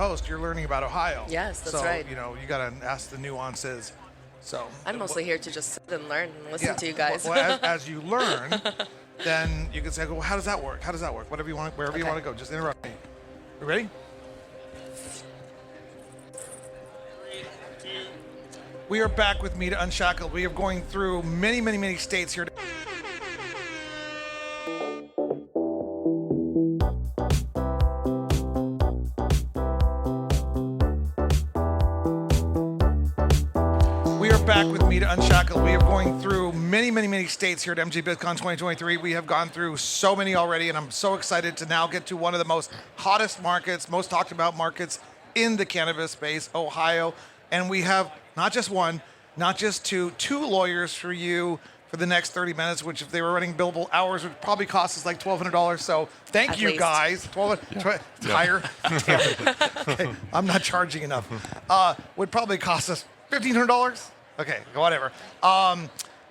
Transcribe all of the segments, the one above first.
host, you're learning about Ohio. Yes, that's so, right. So, you got to ask the nuances. So I'm mostly here to just sit and learn and listen to you guys. Well, as you learn, then you can say, well, how does that work? How does that work? Whatever you want, wherever you want to go, just interrupt me. You ready? 3, 2. We are back with Meet Unshackled. We are going through many, many, many states here. Back with Meet Unshackled. We are going through many, many, many states here at MJBizCon 2023. We have gone through so many already, and I'm so excited to now get to one of the most hottest markets, most talked about markets in the cannabis space, Ohio. And we have not just one, not just two lawyers for you for the next 30 minutes, which if they were running billable hours would probably cost us like $1,200. So thank At you least. guys. Higher. Damn it. Okay, I'm not charging enough. Would probably cost us $1,500. Okay, whatever.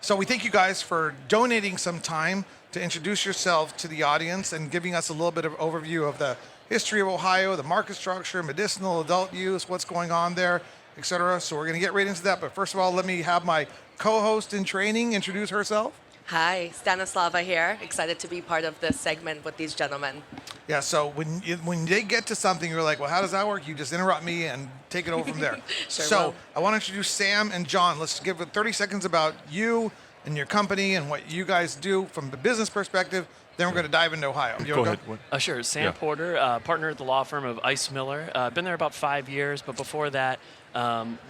So we thank you guys for donating some time to introduce yourself to the audience and giving us a little bit of overview of the history of Ohio, the market structure, medicinal, adult use, what's going on there, etc. So we're going to get right into that. But first of all, let me have my co-host in training introduce herself. Hi, Stanislava here. Excited to be part of this segment with these gentlemen. Yeah, so when they get to something, you're like, well, how does that work? You just interrupt me and take it over from there. Sure So will. I want to introduce Sam and John. Let's give it 30 seconds about you and your company and what you guys do from the business perspective. Then we're going to dive into Ohio. You Go wanna ahead. Sure. Sam Porter, partner at the law firm of Ice Miller. Been there about 5 years, but before that,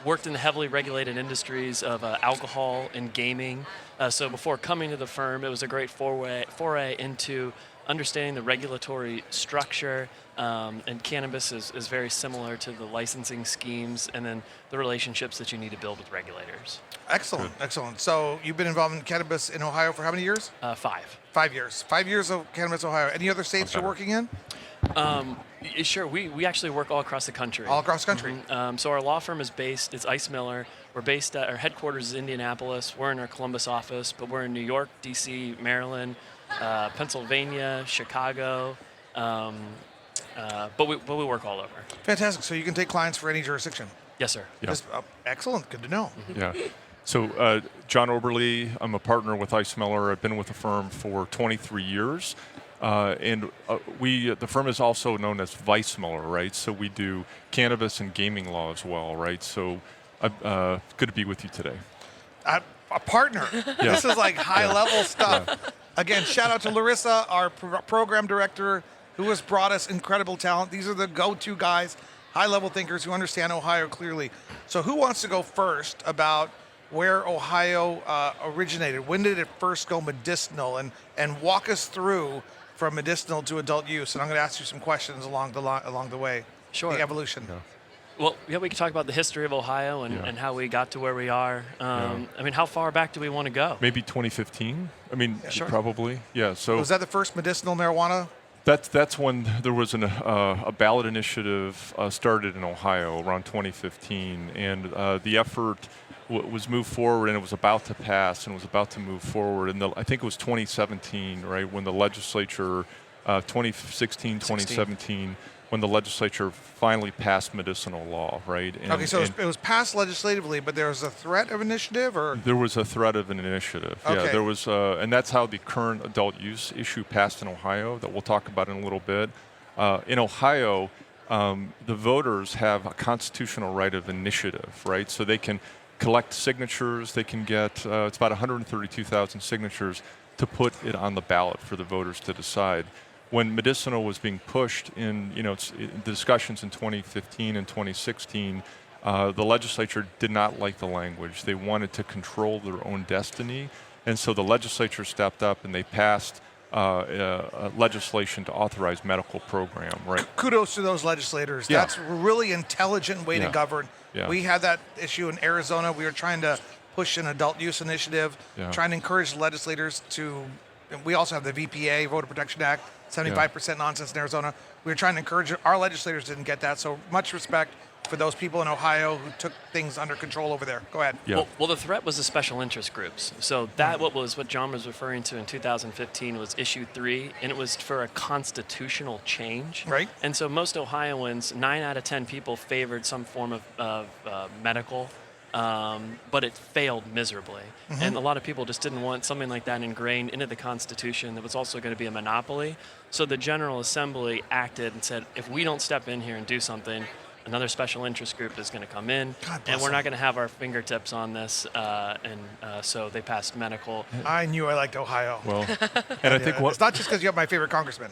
worked in the heavily regulated industries of alcohol and gaming. So before coming to the firm, it was a great foray into understanding the regulatory structure, and cannabis is very similar to the licensing schemes and then the relationships that you need to build with regulators. Excellent, excellent. So you've been involved in cannabis in Ohio for how many years? 5. 5 years. 5 years of cannabis Ohio. Any other states you're working in? Sure. We actually work all across the country. All across the country. So our law firm is based, it's Ice Miller. We're based at, our headquarters is Indianapolis. We're in our Columbus office, but we're in New York, D.C., Maryland, Pennsylvania, Chicago, but we work all over. Fantastic. So you can take clients for any jurisdiction. Yes, sir. Yeah. Excellent. Good to know. Yeah. So John Oberly, I'm a partner with Ice Miller. I've been with the firm for 23 years. And the firm is also known as Vice Miller, right? So we do cannabis and gaming law as well, right? So good to be with you today. A partner. Yeah. This is like high-level stuff. Yeah. Again, shout out to Larissa, our program director, who has brought us incredible talent. These are the go-to guys, high-level thinkers who understand Ohio clearly. So who wants to go first about where Ohio originated? When did it first go medicinal? And walk us through from medicinal to adult use. And I'm going to ask you some questions along the way. Sure. The evolution. Yeah. Well, yeah, we can talk about the history of Ohio and how we got to where we are. I mean, how far back do we want to go? Maybe 2015. I mean, Sure. probably. Yeah. So Was that the first medicinal marijuana? that's when there was a ballot initiative started in Ohio around 2015, and the effort was moved forward, and it was about to pass, and was about to move forward. And I think it was 2017, right, when the legislature, 2016, 2017, when the legislature finally passed medicinal law, right? And, Okay, so it was passed legislatively, but there was a threat of initiative, or? There was a threat of an initiative. Okay. Yeah, there was, and that's how the current adult use issue passed in Ohio that we'll talk about in a little bit. In Ohio, the voters have a constitutional right of initiative, right? So they can collect signatures. They can get, it's about 132,000 signatures to put it on the ballot for the voters to decide. When medicinal was being pushed in, the discussions in 2015 and 2016, the legislature did not like the language. They wanted to control their own destiny, and so the legislature stepped up and they passed legislation to authorize medical program. Right? Kudos to those legislators. Yeah. That's a really intelligent way to govern. Yeah. We had that issue in Arizona. We were trying to push an adult use initiative, trying to encourage legislators to. We also have the VPA, Voter Protection Act, 75% nonsense in Arizona. We were trying to encourage it. Our legislators didn't get that, so much respect for those people in Ohio who took things under control over there? Go ahead. Yeah. Well, the threat was the special interest groups. So that what John was referring to in 2015 was issue 3, and it was for a constitutional change. Right. And so most Ohioans, 9 out of 10 people favored some form of medical, but it failed miserably. And a lot of people just didn't want something like that ingrained into the Constitution that was also going to be a monopoly. So the General Assembly acted and said, if we don't step in here and do something, another special interest group is going to come in, God bless and we're them. not going to have our fingertips on this. So they passed medical. I knew I liked Ohio. Well, and I think It's not just because you have my favorite congressman.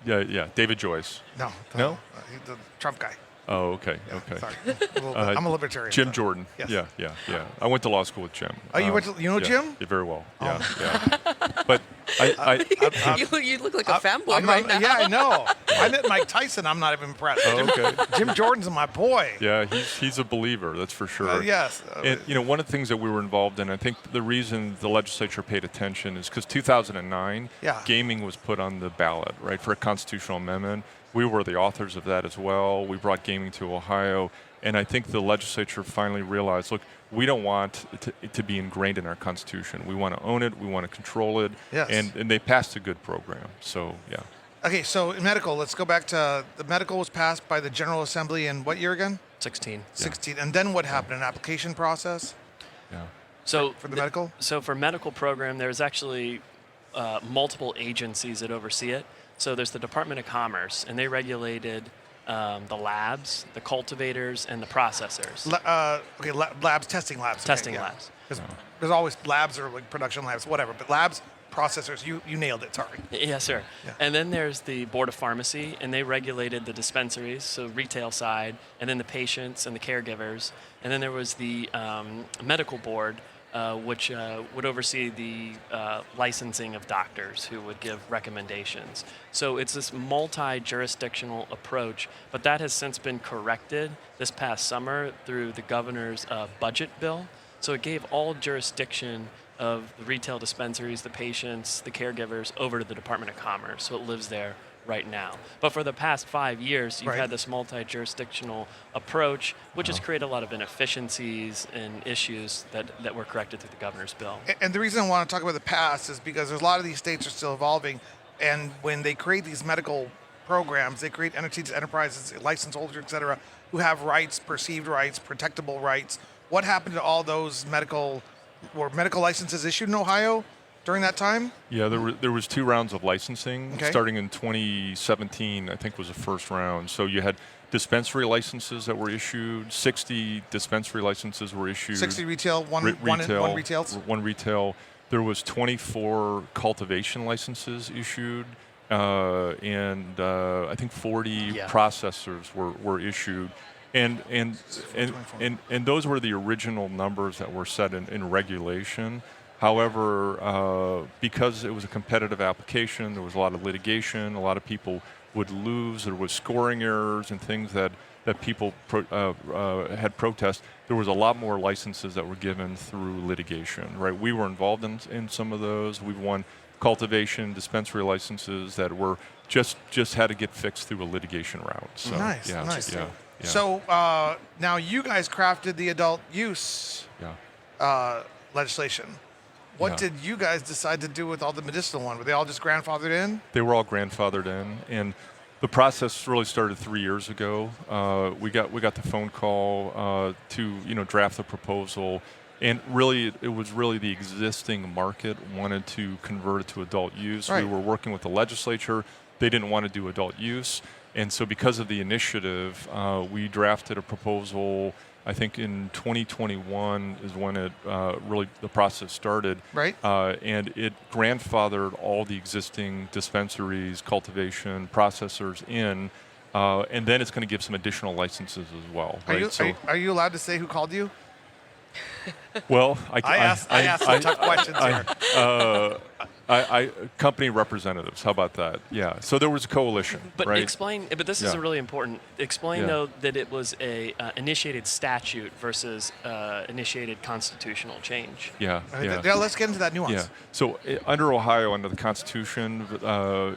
David Joyce. No. No? He's the Trump guy. Oh, okay, Yeah, okay. Sorry. I'm a libertarian. Jim so. Jordan. Yes. Yeah. I went to law school with Jim. Oh, you know yeah, Jim? Yeah, very well. Oh. Yeah. But You look like a fanboy I'm right not, now. Yeah, I know. I met Mike Tyson. I'm not even impressed. okay. Jim Jordan's my boy. Yeah, he's a believer, that's for sure. Yes. And one of the things that we were involved in, I think the reason the legislature paid attention is because 2009, Yeah. gaming was put on the ballot, right, for a constitutional amendment. We were the authors of that as well. We brought gaming to Ohio, and I think the legislature finally realized, look, we don't want it to be ingrained in our Constitution. We want to own it. We want to control it. Yes. And they passed a good program. So, yeah. Okay, so in medical, let's go back to the medical was passed by the General Assembly in what year again? 16. 16. And then what happened? An application process Yeah. So for the medical? So for medical program, there's actually multiple agencies that oversee it. So there's the Department of Commerce, and they regulated the labs, the cultivators, and the processors. Labs, testing labs. Okay, Testing yeah. labs. 'Cause there's always labs or like production labs, whatever. But labs, processors, you nailed it. Sorry. Yes, sir. Yeah. And then there's the Board of Pharmacy, and they regulated the dispensaries, so retail side, and then the patients and the caregivers. And then there was the medical board, which would oversee the licensing of doctors who would give recommendations. So it's this multi-jurisdictional approach, but that has since been corrected this past summer through the governor's budget bill. So it gave all jurisdiction of the retail dispensaries, the patients, the caregivers, over to the Department of Commerce. So it lives there right now. But for the past 5 years, you've Right. had this multi-jurisdictional approach, which has created a lot of inefficiencies and issues that were corrected through the governor's bill. And the reason I want to talk about the past is because there's a lot of these states are still evolving, and when they create these medical programs, they create entities, enterprises, license holders, et cetera, who have rights, perceived rights, protectable rights. What happened to all those were medical licenses issued in Ohio during that time? Yeah, there was 2 rounds of licensing. Okay. Starting in 2017, I think was the first round. So you had dispensary licenses that were issued. 60 dispensary licenses were issued. 60 retail, one retails? One retail. There was 24 cultivation licenses issued, and I think 40 processors were issued. And those were the original numbers that were set in regulation. However, because it was a competitive application, there was a lot of litigation. A lot of people would lose. There was scoring errors and things that people had protest. There was a lot more licenses that were given through litigation. Right? We were involved in some of those. We've won cultivation, dispensary licenses that were just had to get fixed through a litigation route. So, Nice, yeah, nice. Yeah. So now you guys crafted the adult use legislation. What Yeah. did you guys decide to do with all the medicinal one? Were they all just grandfathered in? They were all grandfathered in, and the process really started 3 years ago. We got the phone call to draft the proposal, and really it was really the existing market wanted to convert it to adult use. Right. We were working with the legislature; they didn't want to do adult use, and so because of the initiative, we drafted a proposal. I think in 2021 is when it really the process started. Right. And it grandfathered all the existing dispensaries, cultivation, processors in, and then it's going to give some additional licenses as well. Right? Are you allowed to say who called you? Well, I asked some tough questions here. company representatives. How about that? Yeah. So there was a coalition, But right? explain. But this is really important. Explain though that it was a initiated statute versus initiated constitutional change. Yeah. Let's get into that nuance. Yeah. So under Ohio, under the Constitution,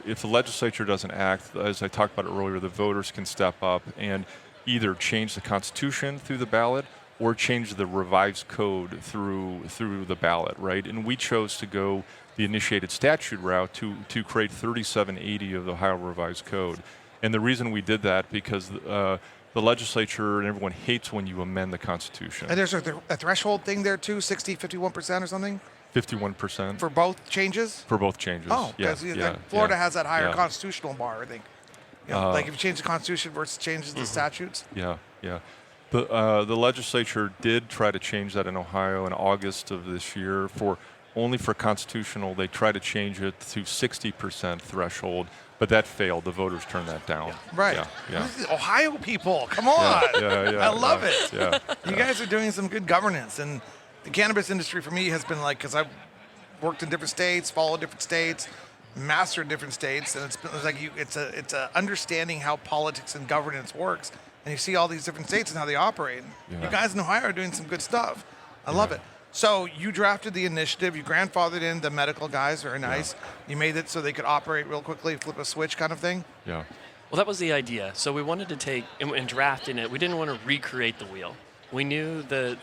if the legislature doesn't act, as I talked about earlier, the voters can step up. And either change the Constitution through the ballot or change the revised code through the ballot, right? And we chose to go the initiated statute route to create 3780 of the Ohio Revised Code. And the reason we did that because the legislature and everyone hates when you amend the Constitution. And there's a threshold thing there too, 60, 51% or something? 51%. For both changes? For both changes. Oh, yeah, because Florida has that higher yeah. constitutional bar, I think. You know, like if you change the Constitution versus changes the statutes. Yeah, yeah. The legislature did try to change that in Ohio in August of this year only for constitutional. They tried to change it to 60% threshold, but that failed. The voters turned that down. Yeah. Right. Yeah. This is Ohio people, come on. Yeah. I love it. Yeah. You guys are doing some good governance. And the cannabis industry for me has been like, because I've worked in different states, followed different states, mastered different states, and it's like it's a understanding how politics and governance works. And you see all these different states and how they operate. Yeah. You guys in Ohio are doing some good stuff. I love it. So you drafted the initiative. You grandfathered in the medical guys. Very nice. You made it so they could operate real quickly, flip a switch kind of thing. Yeah. Well, that was the idea. So we wanted to take, in drafting it, we didn't want to recreate the wheel. We knew the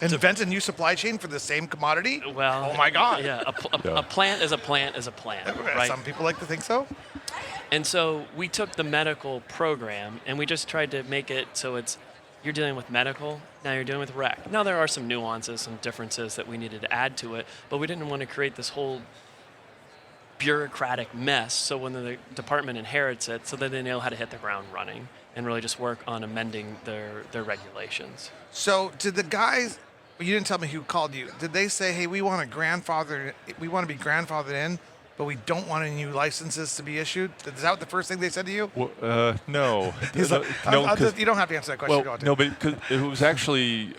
Invent a new supply chain for the same commodity? well. Oh my God. Yeah, a plant is a plant is a plant, right? Some people like to think so. And so we took the medical program and we just tried to make it so you're dealing with medical, now you're dealing with rec. Now there are some nuances, some differences that we needed to add to it, but we didn't want to create this whole bureaucratic mess so when the department inherits it, so that they know how to hit the ground running and really just work on amending their regulations. So did the guys, you didn't tell me who called you, did they say, hey, we want to be grandfathered in, but we don't want any new licenses to be issued? Is that the first thing they said to you? Well, no. He's like, you don't have to answer that question. Well, no, but it was actually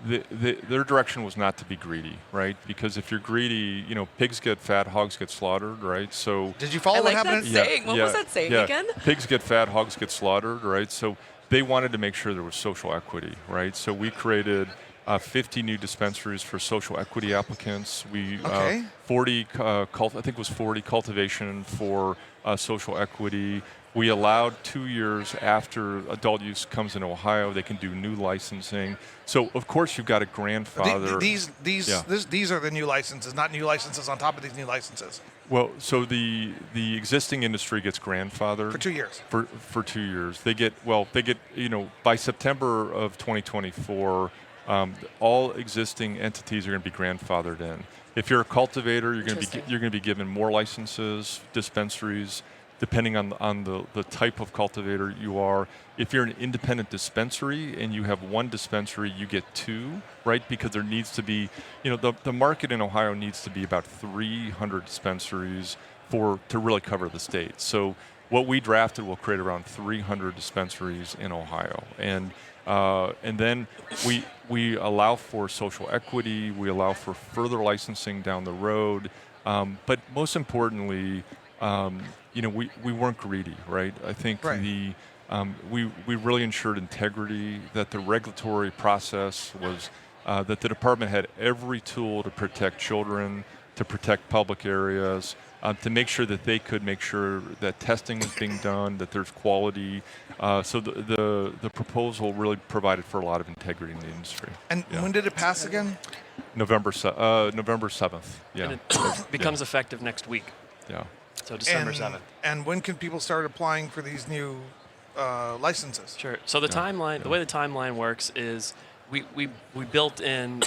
their direction was not to be greedy, right? Because if you're greedy, pigs get fat, hogs get slaughtered, right? So did you follow what happened? That saying. What was that saying again? Pigs get fat, hogs get slaughtered, right? So they wanted to make sure there was social equity, right? So we created 50 new dispensaries for social equity applicants. We 40, I think it was 40 cultivation for social equity. We allowed 2 years after adult use comes in Ohio, they can do new licensing. So of course you've got a grandfather. These are the new licenses, not new licenses on top of these new licenses. Well, so the existing industry gets grandfathered For 2 years. For 2 years. They get by September of 2024. All existing entities are going to be grandfathered in. If you're a cultivator, you're going to be given more licenses, dispensaries, depending on the type of cultivator you are. If you're an independent dispensary and you have one dispensary, you get two, right? Because there needs to be, the market in Ohio needs to be about 300 dispensaries to really cover the state. So what we drafted will create around 300 dispensaries in Ohio, and then we allow for social equity. We allow for further licensing down the road, but most importantly, we weren't greedy, right? I think we really ensured integrity. That the regulatory process was that the department had every tool to protect children, to protect public areas. To make sure that they could make sure that testing is being done, that there's quality. So the proposal really provided for a lot of integrity in the industry. And when did it pass again? November 7th. Yeah. And it becomes effective next week. Yeah. So December 7th. And when can people start applying for these new licenses? Sure. So the timeline, the way the timeline works is we built in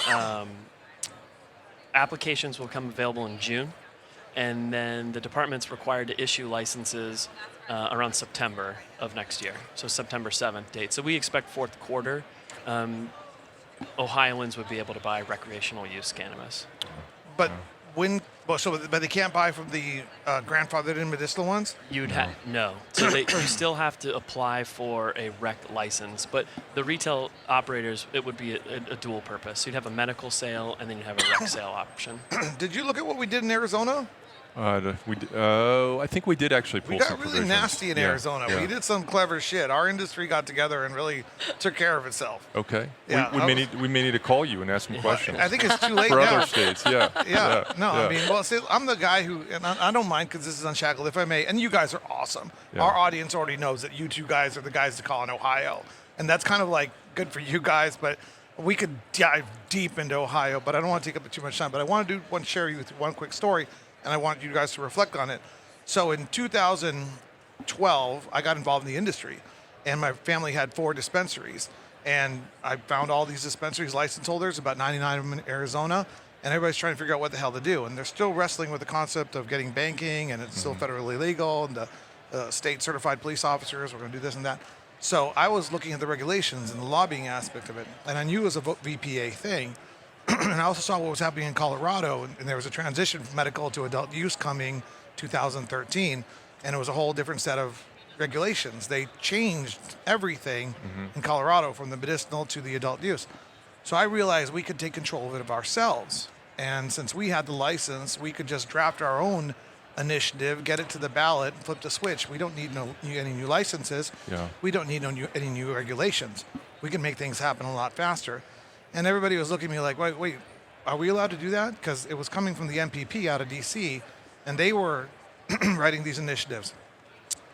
applications will come available in June. And then the department's required to issue licenses around September of next year, so September 7th date. So we expect fourth quarter, Ohioans would be able to buy recreational use cannabis. But but they can't buy from the grandfathered in medicinal ones? You'd have no. So you still have to apply for a rec license, but the retail operators, it would be a dual purpose. You'd have a medical sale and then you'd have a rec sale option. Did you look at what we did in Arizona? I think we did actually pull some We got really provisions. nasty in Arizona. Yeah. We did some clever shit. Our industry got together and really took care of itself. Okay. Yeah, we may need to call you and ask some questions. I think it's too late for now. other states. Yeah. I mean, well, see, I'm the guy who, and I don't mind because this is unshackled, if I may, and you guys are awesome. Yeah. Our audience already knows that you two guys are the guys to call in Ohio. And that's kind of like good for you guys, but we could dive deep into Ohio, but I don't want to take up too much time. But I want to share with you one quick story, and I want you guys to reflect on it. So in 2012, I got involved in the industry, and my family had 4 dispensaries. And I found all these dispensaries, license holders, about 99 of them in Arizona, and everybody's trying to figure out what the hell to do. And they're still wrestling with the concept of getting banking, and it's still federally legal, and the state certified police officers, we're going to do this and that. So I was looking at the regulations and the lobbying aspect of it, and I knew it was a VPA thing. And I also saw what was happening in Colorado, and there was a transition from medical to adult use coming 2013, and it was a whole different set of regulations. They changed everything in Colorado from the medicinal to the adult use. So I realized we could take control of it ourselves. And since we had the license, we could just draft our own initiative, get it to the ballot, flip the switch. We don't need any new licenses. Yeah. We don't need any new regulations. We can make things happen a lot faster. And everybody was looking at me like, wait, are we allowed to do that? Because it was coming from the MPP out of DC, and they were writing these initiatives.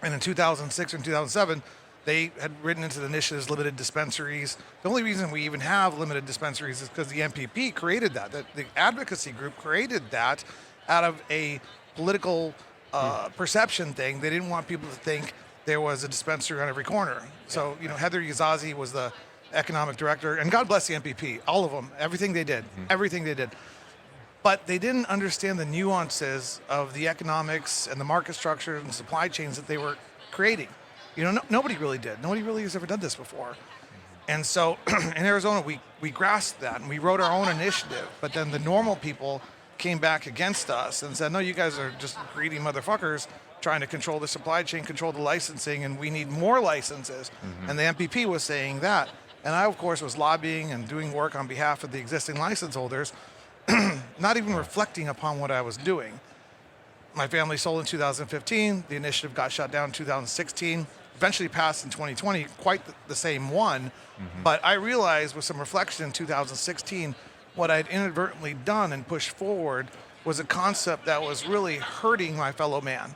And in 2006 and 2007, they had written into the initiatives limited dispensaries. The only reason we even have limited dispensaries is because the MPP created that. The advocacy group created that out of a political perception thing. They didn't want people to think there was a dispensary on every corner. So, Heather Yazazi was the economic director, and God bless the MPP, all of them, everything they did. But they didn't understand the nuances of the economics and the market structure and supply chains that they were creating. Nobody really did. Nobody really has ever done this before. And so in Arizona, we grasped that, and we wrote our own initiative. But then the normal people came back against us and said, no, you guys are just greedy motherfuckers trying to control the supply chain, control the licensing, and we need more licenses. And the MPP was saying that. And I, of course, was lobbying and doing work on behalf of the existing license holders, not even reflecting upon what I was doing. My family sold in 2015. The initiative got shut down in 2016, eventually passed in 2020, quite the same one. But I realized with some reflection in 2016, what I'd inadvertently done and pushed forward was a concept that was really hurting my fellow man,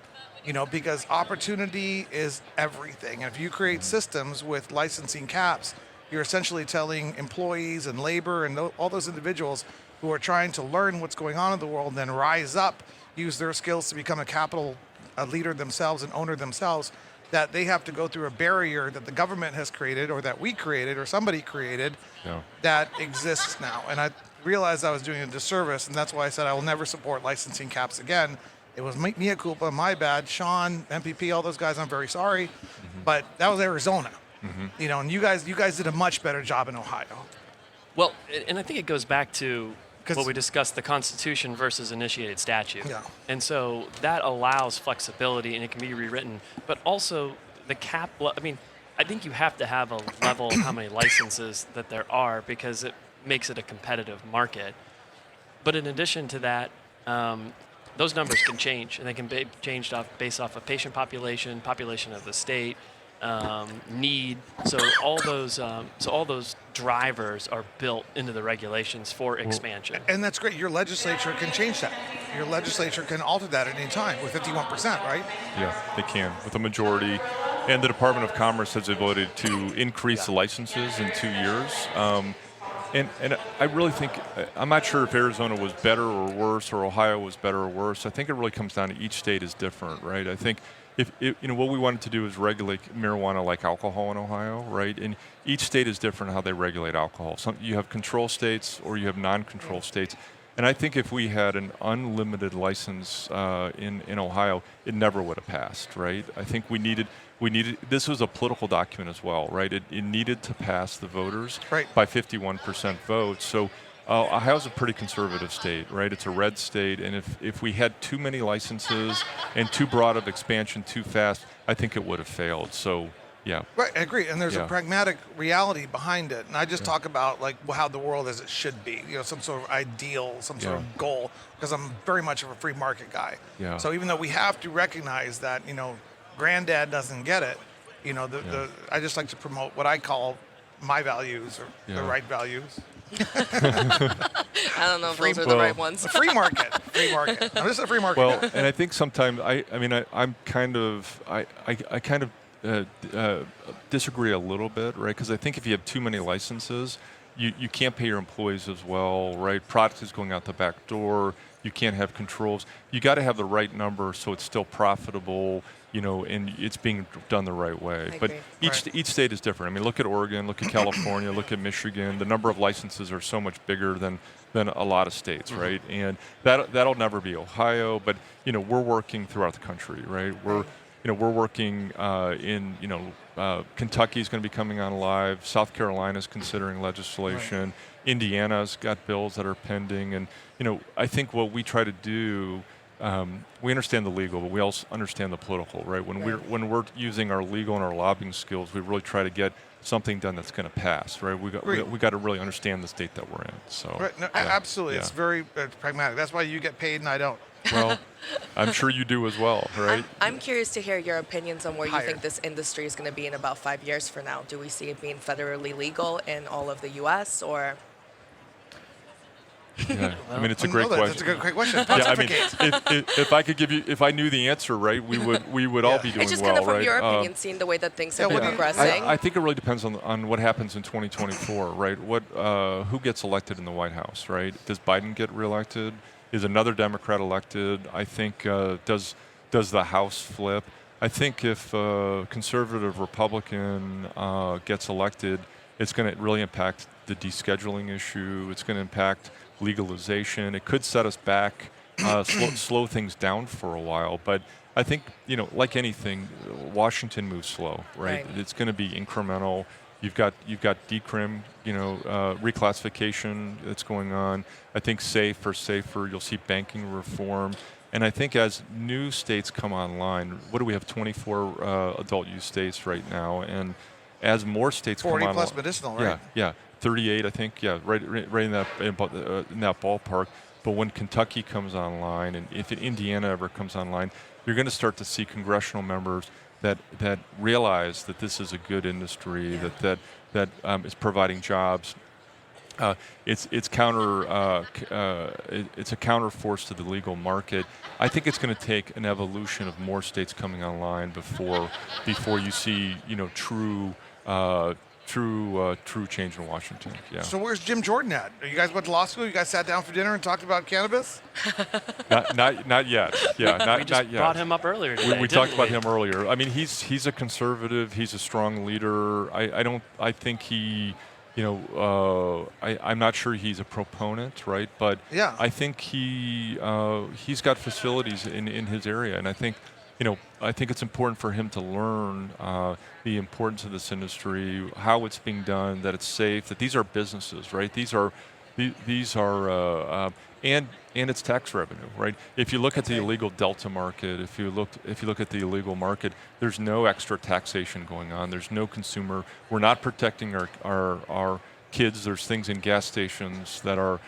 because opportunity is everything. And if you create systems with licensing caps, you're essentially telling employees and labor and all those individuals who are trying to learn what's going on in the world and then rise up, use their skills to become a leader themselves and owner themselves, that they have to go through a barrier that the government has created or that we created or somebody created that exists now. And I realized I was doing a disservice, and that's why I said I will never support licensing caps again. It was mea culpa, my bad. Sean, MPP, all those guys, I'm very sorry. But that was Arizona. And you guys did a much better job in Ohio. Well, and I think it goes back to what we discussed, the Constitution versus initiated statute. Yeah. And so that allows flexibility, and it can be rewritten. But also the cap, I think you have to have a level of how many licenses that there are, because it makes it a competitive market. But in addition to that, those numbers can change, and they can be changed based off of patient population of the state, need. So all those drivers are built into the regulations for expansion. And that's great. Your legislature can change that. Your legislature can alter that at any time with 51%, right? Yeah, they can with a majority. And the Department of Commerce has the ability to increase the licenses in 2 years. And I really think, I'm not sure if Arizona was better or worse or Ohio was better or worse. I think it really comes down to each state is different, right? I think if what we wanted to do is regulate marijuana like alcohol in Ohio, right? And each state is different how they regulate alcohol. You have control states or you have non-control states. And I think if we had an unlimited license in Ohio, it never would have passed, right? I think we needed. This was a political document as well, right? It needed to pass the voters by 51% vote. So Ohio's a pretty conservative state, right? It's a red state, and if we had too many licenses and too broad of expansion too fast, I think it would have failed. So, yeah. Right, I agree. And there's a pragmatic reality behind it. And I just talk about like how the world as it should be, some sort of ideal, some sort of goal, because I'm very much of a free market guy. Yeah. So even though we have to recognize that, granddad doesn't get it, I just like to promote what I call my values or the right values. I don't know if those are the right ones. Free market. I'm just a free market. Well, and I think sometimes I kind of disagree a little bit, right? Because I think if you have too many licenses, you can't pay your employees as well, right? Product is going out the back door. You can't have controls. You got to have the right number so it's still profitable, and it's being done the right way. I But agree. each state is different. I mean, look at Oregon, look at California, look at Michigan. The number of licenses are so much bigger than a lot of states, right? And that'll never be Ohio, but we're working throughout the country, right? We're working in Kentucky's going to be coming on live. South Carolina's considering legislation. Right. Indiana's got bills that are pending, and I think what we try to do. We understand the legal, but we also understand the political, right? When we're using our legal and our lobbying skills, we really try to get something done that's going to pass, right? We got to really understand the state that we're in. So Right. No, absolutely, it's very pragmatic. That's why you get paid and I don't. Well, I'm sure you do as well, right? I'm curious to hear your opinions on where you Higher. think this industry is going to be in about 5 years from now. Do we see it being federally legal in all of the U.S. or? Yeah. I mean, it's a great That's question. a great question. Yeah, I mean, Pontificate. if I knew the answer, right, we would all be doing It's just well, kind of from right? your opinion, seeing the way that things have what been do you- progressing. I think it really depends on what happens in 2024, right? Who gets elected in the White House, right? Does Biden get reelected? Is another Democrat elected? I think does the House flip? I think if a conservative Republican gets elected, it's going to really impact the descheduling issue. It's going to impact legalization. It could set us back, slow things down for a while. But I think, like anything, Washington moves slow, right? It's going to be incremental. You've got decrim, reclassification that's going on. I think safer. You'll see banking reform. And I think as new states come online, what do we have, 24 adult use states right now? And as more states come 40 online. plus medicinal, right? Yeah. 38, I think, right in that ballpark. But when Kentucky comes online, and if Indiana ever comes online, you're going to start to see congressional members that realize that this is a good industry, that is providing jobs. It's a counter force to the legal market. I think it's going to take an evolution of more states coming online before you see true change in Washington. Yeah. So where's Jim Jordan at? You guys went to law school? You guys sat down for dinner and talked about cannabis? Not yet. Yeah, We not just yet. brought him up earlier today. We talked didn't about we? him earlier. I mean, he's a conservative. He's a strong leader. I think he, I'm not sure he's a proponent, right? But Yeah. I think he's got facilities in his area, and I think it's important for him to learn the importance of this industry, how it's being done, that it's safe, that these are businesses, right? These are and it's tax revenue, right? If you look at the illegal Delta market, if you look at the illegal market, there's no extra taxation going on. There's no consumer. We're not protecting our kids. There's things in gas stations that are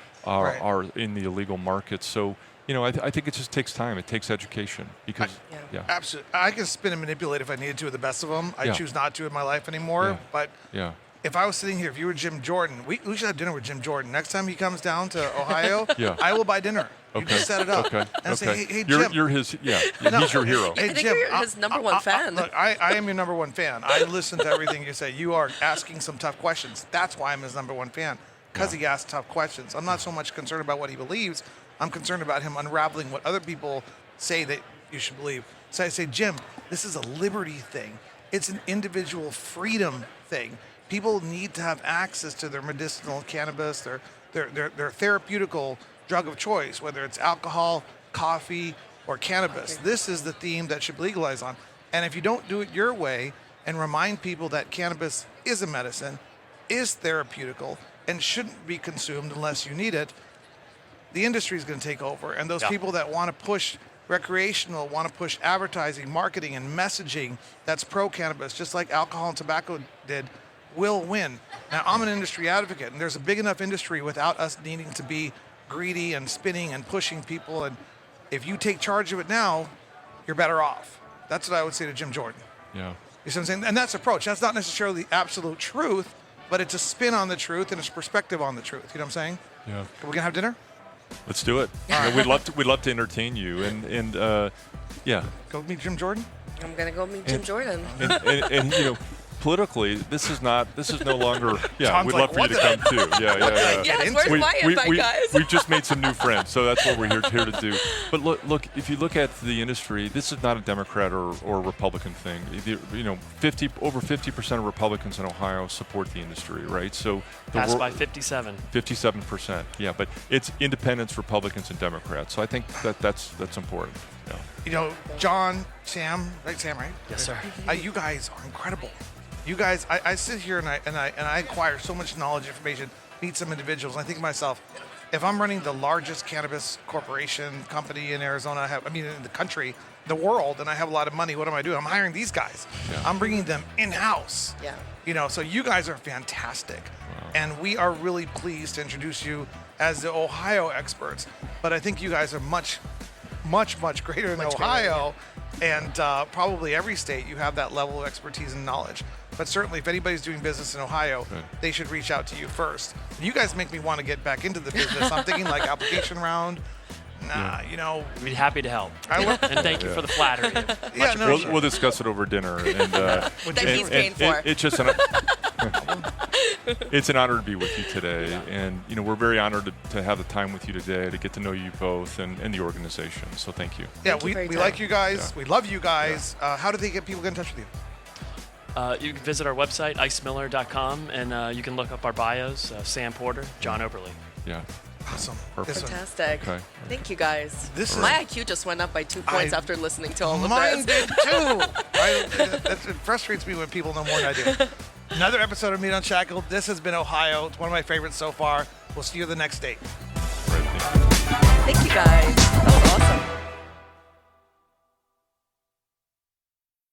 in the illegal market. So I think it just takes time. It takes education because Absolutely. I can spin and manipulate if I needed to with the best of them. I choose not to in my life anymore. But if I was sitting here, if you were Jim Jordan, we should have dinner with Jim Jordan. Next time he comes down to Ohio, I will buy dinner. You just set it up. And say, hey, Jim. You're his, he's your hero. Hey, I think Jim, you're his number one fan. Look, I am your number one fan. I listen to everything you say. You are asking some tough questions. That's why I'm his number one fan, because he asks tough questions. I'm not so much concerned about what he believes. I'm concerned about him unraveling what other people say that you should believe. So I say, Jim, this is a liberty thing. It's an individual freedom thing. People need to have access to their medicinal cannabis, their therapeutical drug of choice, whether it's alcohol, coffee, or cannabis. This is the theme that should be legalized on. And if you don't do it your way and remind people that cannabis is a medicine, is therapeutical, and shouldn't be consumed unless you need it, the industry is going to take over. And those people that want to push recreational, want to push advertising, marketing, and messaging that's pro-cannabis, just like alcohol and tobacco did, will win. Now, I'm an industry advocate, and there's a big enough industry without us needing to be greedy and spinning and pushing people. And if you take charge of it now, you're better off. That's what I would say to Jim Jordan. Yeah. You see what I'm saying? And that's approach. That's not necessarily the absolute truth, but it's a spin on the truth and it's perspective on the truth. You know what I'm saying? Yeah. We're gonna have dinner? Let's do it. We'd love to entertain you and Go meet Jim Jordan? I'm gonna go meet Jim Jordan. And politically, this is no longer. Yeah, John's we'd like, love for you to "What come too. Yeah. Yes, where's my invite, guys? We just made some new friends, so that's what we're here to do. But look, if you look at the industry, this is not a Democrat or Republican thing. Over 50% of Republicans in Ohio support the industry, right? So Passed by 57. 57%. Yeah, but it's independents, Republicans, and Democrats. So I think that's important. Yeah. John, Sam, right? Sam, right? Yes, sir. You guys are incredible. You guys, I sit here and I acquire so much knowledge, information, meet some individuals, and I think to myself, if I'm running the largest cannabis corporation company in Arizona, in the country, the world, and I have a lot of money, what am I doing? I'm hiring these guys. Yeah. I'm bringing them in-house. Yeah. So you guys are fantastic. Wow. And we are really pleased to introduce you as the Ohio experts. But I think you guys are much greater than Ohio. And probably every state you have that level of expertise and knowledge. But certainly, if anybody's doing business in Ohio, they should reach out to you first. You guys make me want to get back into the business. I'm thinking like application round. We'd be happy to help. And thank you for the flattery. We'll discuss it over dinner. And, that he's paying for. It's just it's an honor to be with you today, and we're very honored to have the time with you today to get to know you both and the organization. So thank you. Yeah, we like you guys. Yeah. We love you guys. Yeah. How do people get in touch with you? You can visit our website, icemiller.com, and you can look up our bios, Sam Porter, John Oberle. Yeah. Awesome. Perfect. Fantastic. Okay. Thank you, guys. My IQ just went up by 2 points after listening to all of this. Mine did too. It frustrates me when people know more than I do. Another episode of Meat Unshackled. This has been Ohio. It's one of my favorites so far. We'll see you the next date. Right, thank you. Thank you, guys.